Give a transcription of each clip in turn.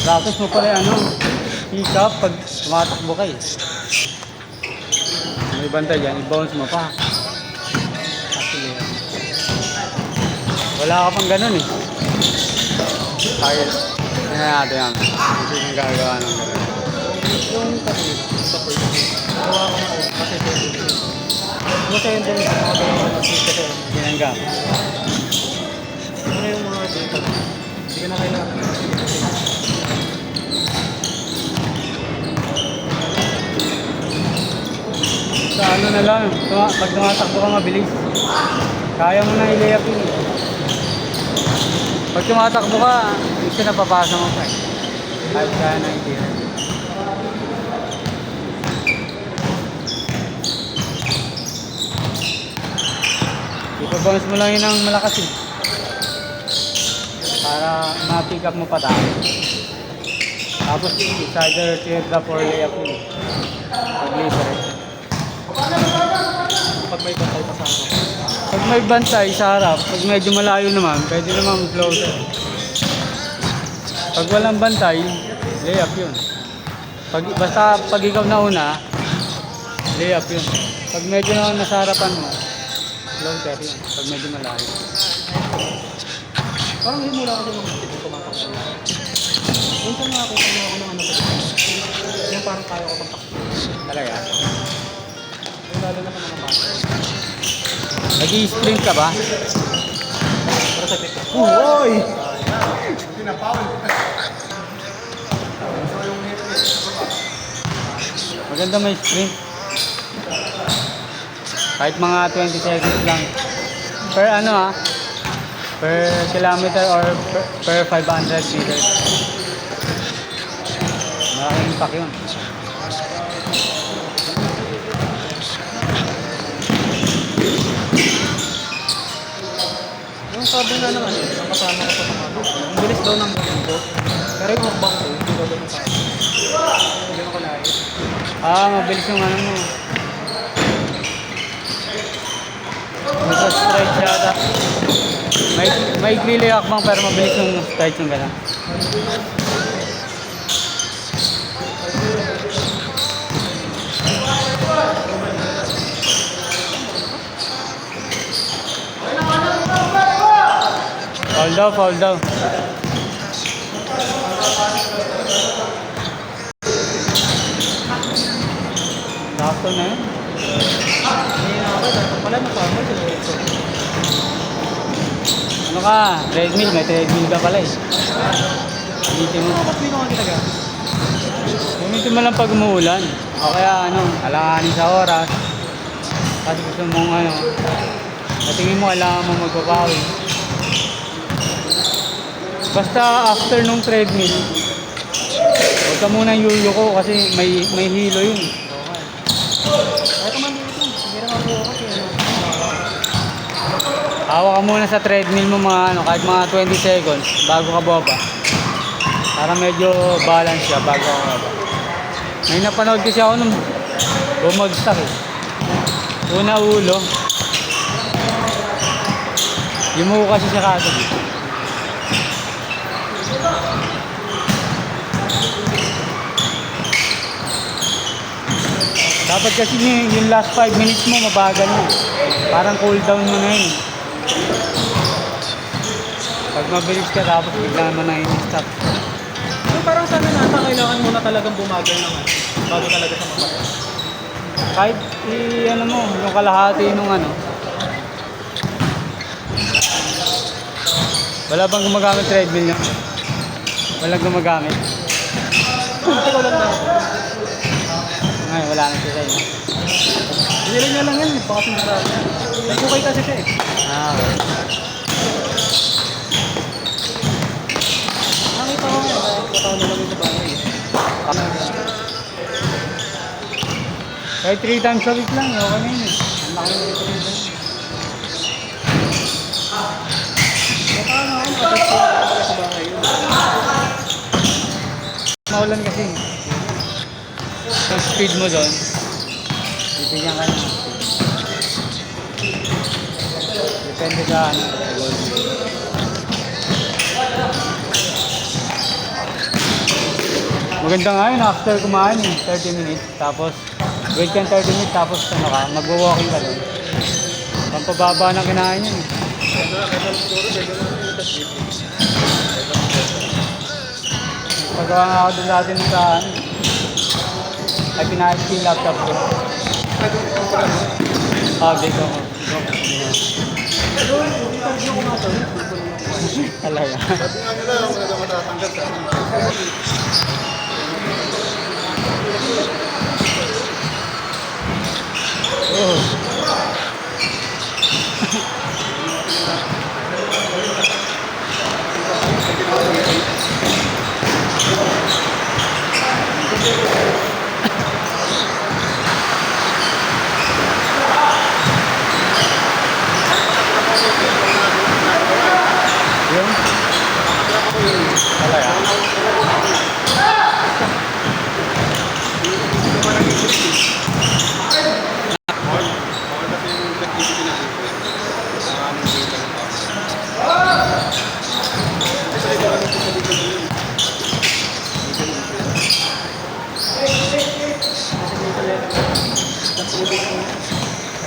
Practice mo pala ano, pick up pag tumatakbo ka eh. May bantay dyan, i-bounce mo pa. Actually, wala ka pang ganun eh. Kaya, tingnan natin yan. Hindi yung gagawa ng ganun. Yung kasi, sa first game, gawa ko na kasi yung second game, mga galawa na kasi Ginangga. ano yung mga data. Hindi ka na kailangan. Sa ano na lang, pag tumatakbo ka mabilis, kaya mo na i-layup yun eh. Pag tumatakbo ka, isa napapasa mo pa eh. Kahit kaya na i-tira. Ipabounce mo lang yun ng malakas eh. Para ma-pick up mo pa tayo. Tapos it's either teardrop or layup yun eh. Pag-laser eh. Pag may bantay pa sa ano. Pag may bantay sa harap, pag medyo malayo naman, pwede naman floater. Pag walang bantay, layup yun. Basta pag ikaw nauna, layup yun. Pag medyo naman nasa harapan mo, floater yun. Pag medyo malayo. Parang himula kasi nung hindi kumatakbo. Minsan nakakita na ako ng ano sa yung parang kaya ko pang takbo. Talaga. Yung lalo na pa mga bata. Nag-i-sprint ka ba? Pero sa dito. Uy! Maganda may sprint. Kahit mga 20 seconds lang. Per ano ah? Per kilometer or per 500 meters. Malaking impact yun. Yung sabi na naman, ang kasama ko sa mga ang bilis daw ng ko. Pero yung hakbang ko, hindi daw ganun kaya. Hindi ako layo. Ah, mabilis yung ano mo. Nasa stride yata. May glili akbang pero mabilis yung stride yung gano'n. Foul daw. Sakto na yun. Hindi na ako, wala na pa ako. Ano ka? Treadmill. May treadmill ka pala eh. Gamitin mo. Ba't hindi ko nga ginagawa? Gamitin mo lang pag umuulan. O kaya ano, alanganin sa oras. Kasi gusto mong ano, patingin mo, kailangan mo magpapawi. Basta after nung treadmill, huwag ka munang yuyuko kasi may hilo yun. Kahit naman dito, hindi naman po kasi Hawak ka muna sa treadmill mo mga ano, kahit mga 20 seconds bago ka baba. Para medyo balance siya bago ka baba. May napanood kasi ako nung bumagsak eh. Una ulo. Yumuko kasi siya kaso. Dapat kasi yung last 5 minutes mo mabagal mo. Parang cool down mo na yun. Pag mabilis ka tapos bigla mo na i-stop. yung parang sana nata, kailangan mo na talagang bumagal naman bago talaga sa mapatay. Kahit ano mo, yung kalahati nung ano. Wala bang gumagamit treadmill nyo? Walang gumagamit. Ito ko lang na. Ngayon, wala na siya sa inyo. Binili niya lang yan, baka sinasarap niya. Nagkukay kasi siya eh. Ah, okay. Nakita ko nga, kataon na lang yung sa bahay. Kahit 3 times a week lang, okay na yun eh. Ang laki ng ito. Baka nga ako, matapos ko sa bahay yun. Maulan kasi. Yung speed mo doon, bibigyan ka ng speed. Depende sa ano, sa goal. Maganda nga yun, after kumain, 30 minutes. Tapos, wait kang 30 minutes, tapos ano ka, magwa-walking ka doon. Pampababa ng kinain yun. Pagawa nga ako doon dati sa ano. Ay, pinahit ko yung laptop ko. Dito ako. Talaga. Yung? Talaga.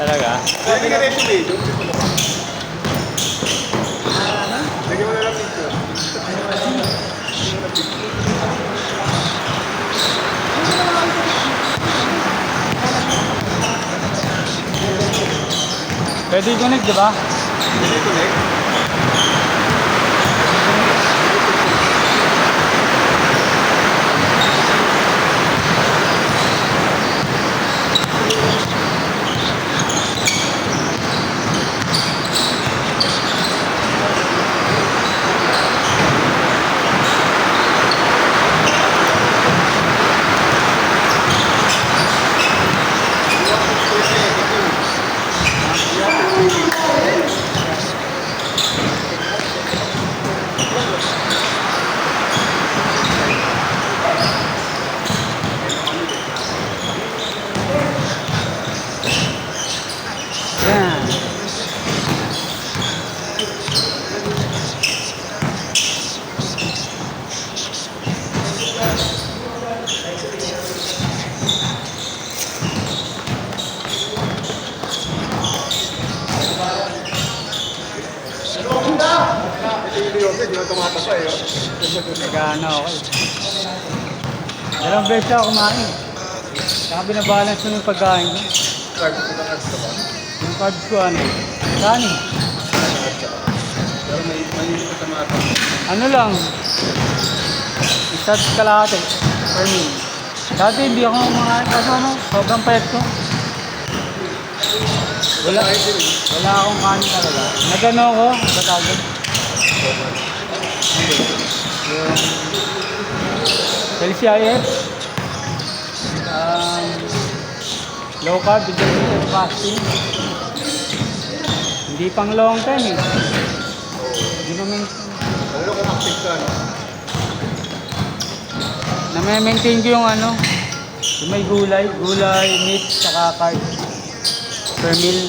Talaga? Pwede ka rin video. Lagyan mo na lang picture. Pwede i-connect, di ba? Pwede connect. Yan. Ito yung video, di na tumata eh. Nagano ako eh. Dalawang beses ako kumain. Saka binabalance ko yung pagkain ko. Card, ito na cards ka ba? Yung cards ko ano, saan eh? Pero may maliit na tumata. Ano lang, isang kalahati per meal. Dati hindi ako mga kaso ano, sobrang payat ko. Wala, wala akong kanin talaga. Nagano ako, batagod. Yung LCIF, low carb, intermittent fasting. Hindi pang long time eh. Hindi naman, Ano kung active ka, no? na-maintain ko yung ano, yung may gulay, meat, saka carb per meal.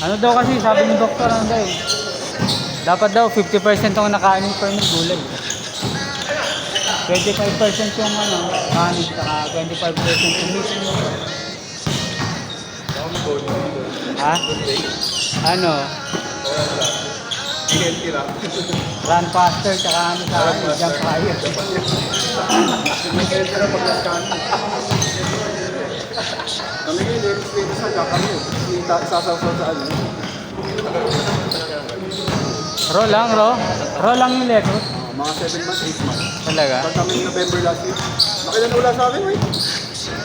Ano daw kasi, sabi ng doktor, ano daw eh, dapat daw 50% ang nakain per meal gulay. 25% yung ano, kanin, saka 25% yung meat. Ha? Ano? Healthy lang. Run faster, saka ano sa akin, jump higher. May healthy lang pag nascan. Kami ngayon, experience na siya kami. Isasaw sa ano. Raw lang, raw lang yung letter. Mga 7 months, 8 months. Talaga. Pag kami November last year. Nakailan na wala sa akin, eh.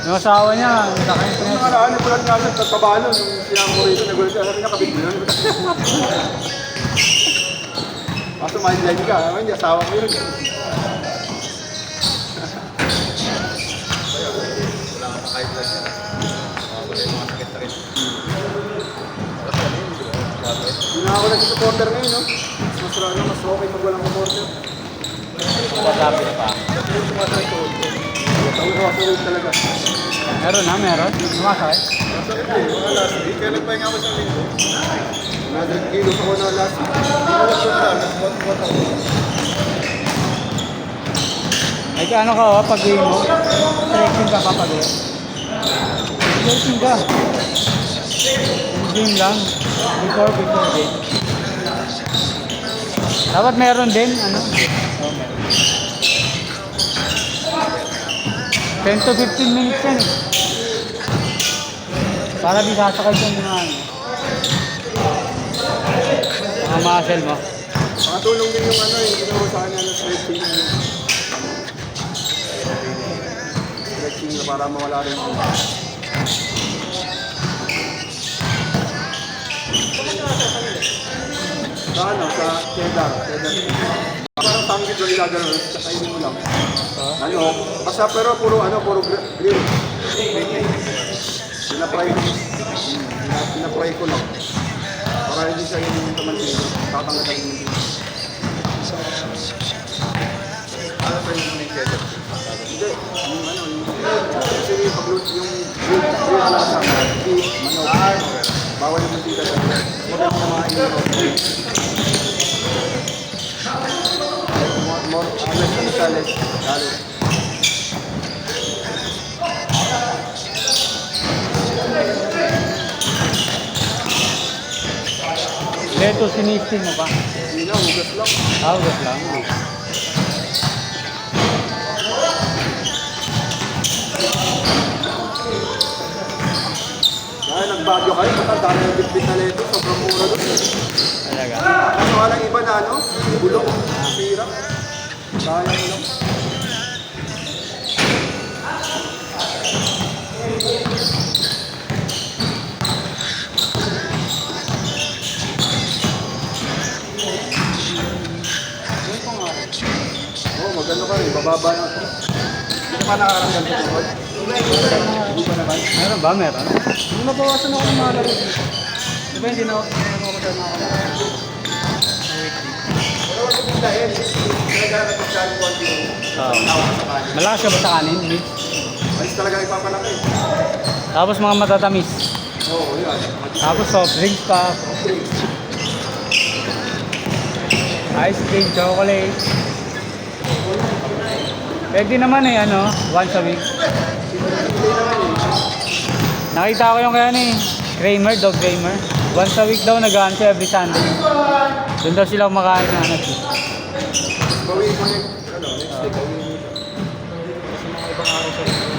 Yung asawa niya, nakain Yung mga naano, pulang nga sa tatabalo, nung siyang mo rito, nagulat siya, sabi niya, kabig mo yun. Kaso mind line ka, hindi, asawa ko yun. Wala kang makain lang yan. Wala yung mga sakit na rin. Hindi na ako nag-supporter ngayon, no? Mas okay pag walang supporter. Wasabi na pa. Taon ko ako talaga. Meron. Sumasakit. Masakit eh, mga last week. Kaya nagpahinga ako sa linggo. 100 kilos ako na last week. Hindi ko nagpunta, nag-spot ako. Ay, ano ka pag-game mo? Stretching ka pa pag-game? Stretching ka. Game lang. Before game. Dapat meron din, ano? Oh, meron. 10 to 15 minutes yan eh. Para di sasakal yung mga ano. Mga muscle mo. Makatulong din yung ano, yung ginawa sa kanya ng stretching. Stretching na para mawala rin yung... Sa ano, sa cheddar. Parang tanggit lang gagano, kakainin mo lang. Ano, basta pero puro ano, puro grill. Pinapry ko lang. Para hindi siya yung tamantin. Tatanggal yung ano sa yung may cheddar? Hindi, yung ano, kasi yung grill na sa beef, manok, bawal yung mantika sa maganda na mga inyo. More, less than less. Leto, sinistin mo pa. Hindi na, hugas lang. Hugas lang. Dahil nagbagyo kayo, matanda na yung bitbit na leto, sobrang mura doon. Talaga. Ano nga lang iba na ano, bulok, sira. Sayang lang. Oo, maganda ka rin, bababa na ito. Hindi pa nakakaramdam sa tukod. Hindi pa naman. Meron ba? Meron. Hindi mabawasan ako ng mga laro dito. Di ba hindi na ako sa mga kalaro? Pero wag yung dahil, nagkaroon ng pagkain ko ang Malakas ka ba sa kanin? Alis talaga ipapalaki. Tapos mga matatamis. Oo, yan. Tapos soft drinks pa. Ice cream, chocolate. Pwede naman eh, ano, once a week. Nakita ko yung kaya ni Kramer, Dog Kramer. Once a week daw nag-aan siya every Sunday. Doon daw sila kumakain na anak. Gawin mo yung, ano, next day, gawin mo. Kasi mga ibang araw sa ito.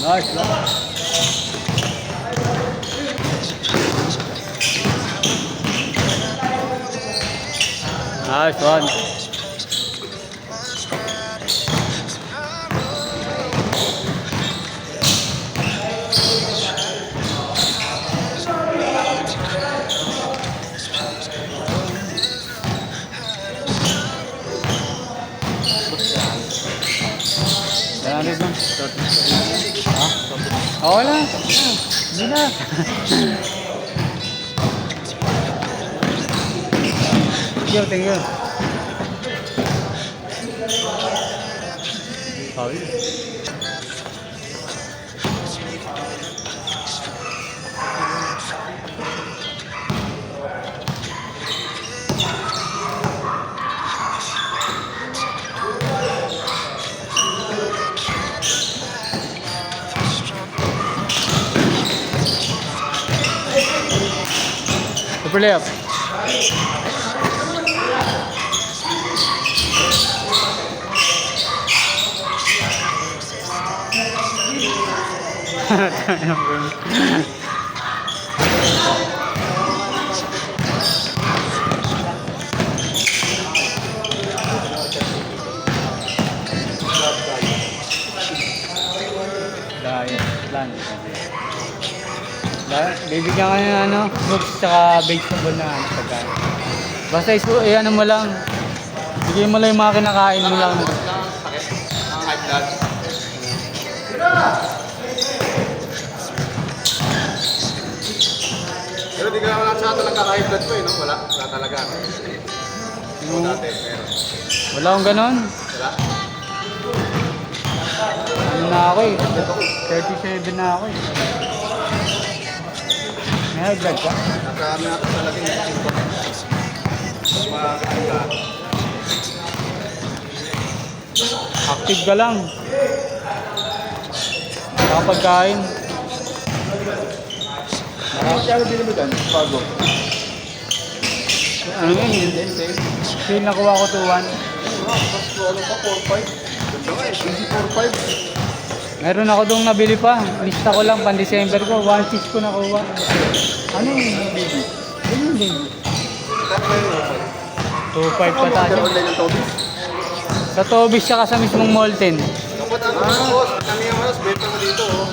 Nice, nice. Nice one. Kailangan rin nun. Ha? Oo lang. Hindi na. Thank you. Sorry. Super left. Diet plan. Bibigyan ka ng ano, fruits tsaka vegetable na ano, pagkain. Basta ano mo lang. Bigyan mo lang yung mga kinakain mo lang. High blood. Pero di ka naman sa talaga high blood ko eh, no? Wala talaga. O dati, meron. Wala akong ganon. Wala? Ano na ako eh. 37 na ako eh. May high blood ka? Nakarami na ito talaga yung maganda. Active ka lang. Nakapagkain. Kaya bili mo dyan? Bago. Ano yun? Feel nakuha ko 2-1. Mas ano pa, 4-5. Ganda nga eh, easy 4-5. Meron ako dong nabili pa. Lista ko lang, pan-December ko. 1-6 ko nakuha. Ano yun? Baby. Ano yun din? Kaya kayo 2-5 pa tayo. online ng Tobis. Sa Tobis siya sa mismong Molten. Dapat ano boss, kami yung mas benta mo dito oh.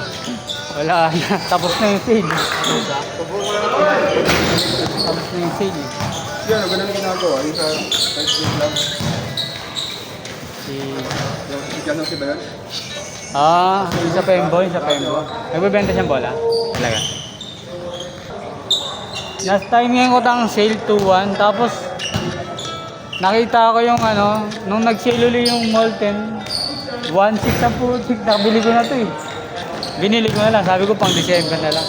Wala na. Tapos na yung sale. Tubo mo lang ito. Tapos na yung sale. Yan, ang ganun ginagawa. Yung sa Facebook lang. Si... Si Ganon si Bayan. Yung sa Pembo, yung sa Pembo. Nagbebenta siyang bola? Talaga. Last time yung utang sale 2-1. Tapos, nakita ko yung ano, nung nag-sale uli yung Molten, 1-6 ang putik. Nakabili ko na to eh. Binili ko na lang. Sabi ko pang December na lang.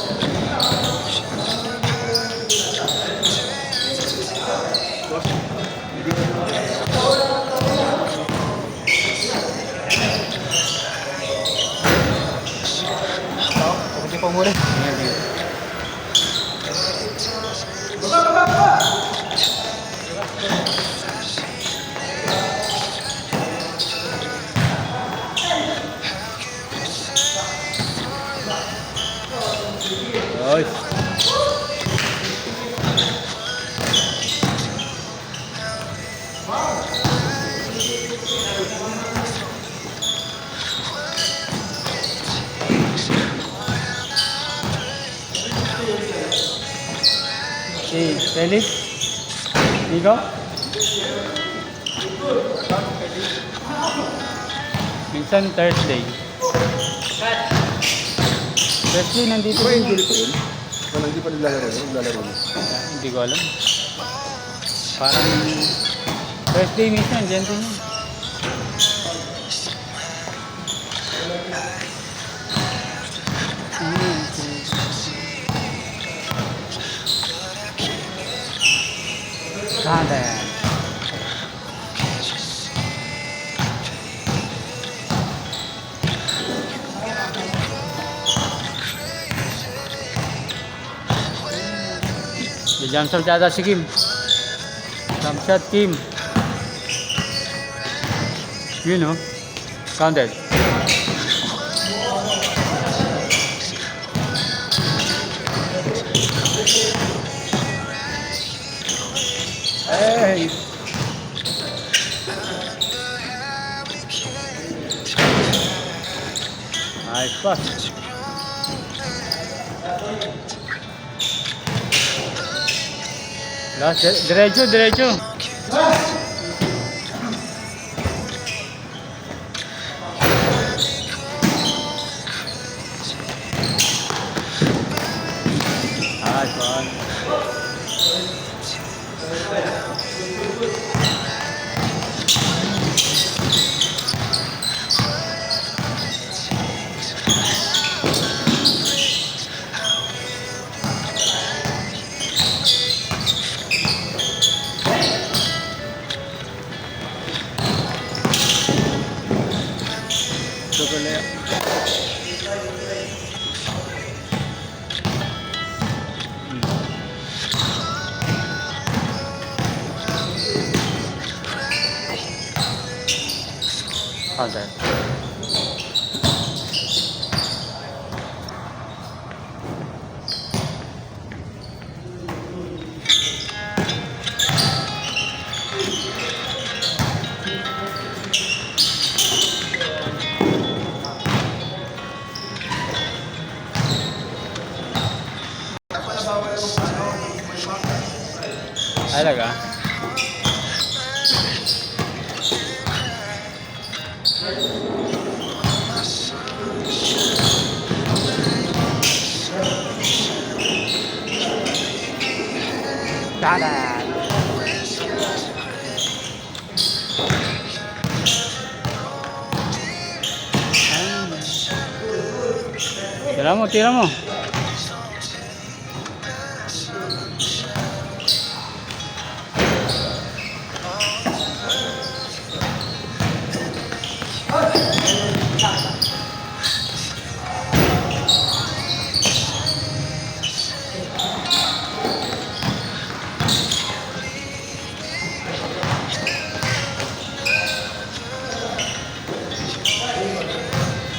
Pwede pa muna. Oy. Si Felix? Nico? Minsan Thursday. Thursday nandito. Di ba yung Julie ko yun? Wala, hindi pa naglalaro yun. Naglalaro yun. Hindi ko alam. Parang Thursday minsan, dyan din yun. Kada yan. Jump shot yata si Kim. Jump shot Kim. Yun oh. Counted. Hey. Nice pass. Last, diretso, diretso. Nice one. How's that? Talaga? Tada! Tira mo.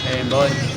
Ayun, bon.